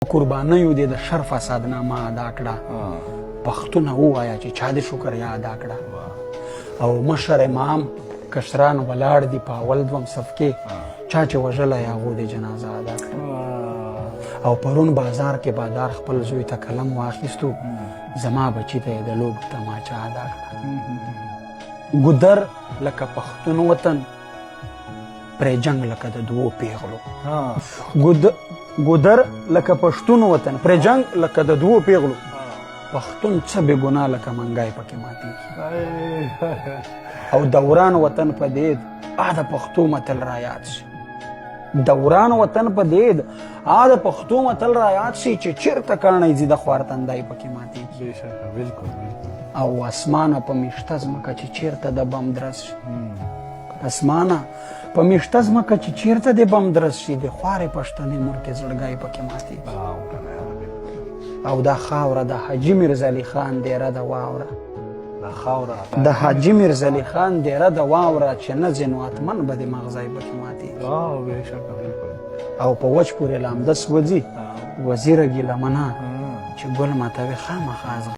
قربانیو دې د شر فساد نامه ادا کړه پښتونه ووایه چې چا دې شکریا ادا کړه او مشر امام کشران ولاړ دي په اول دوم صف کې چا چې وژلی هغو دې جنازه ادا کړه او پرون بازار کې بادار خپل زوی ته قلم واخیستو زما بچي ته یې د لوب تماچه ادا کړه ګودر لکه پښتون وطن پرې جنگ لکه د دوو پیغلو ګودر لکه پښتون وطن پرې جنگ لکه د دوو پیغلو پښتون څه بې ګناه لکه منګی پکې ماتېږي او دوران وطن په دید د پښتو متل رایاد شي دوران وطن په دید د پښتو متل رایاد شي چې چېرته کاڼی ځي د خوار تندی پکې ماتېږي او اسمانه په میشته ځمکه چې چېرته د بم درز شي اسمانه په میشته ځمکه چې چېرته د بم درز شي د خوارې پښتنې ملکې زړګی پکې ماتېږي او دا خاوره د حاجي میرزعلي خان دیره د واوره د حاجي میرزعلي خان دیره د واوره چې نه ځي نو اتمن به د مغزی پکې ماتېږي او په وچ پورې لامده سوځي وزیره ګیله منه چې ګل ماتوي خامخا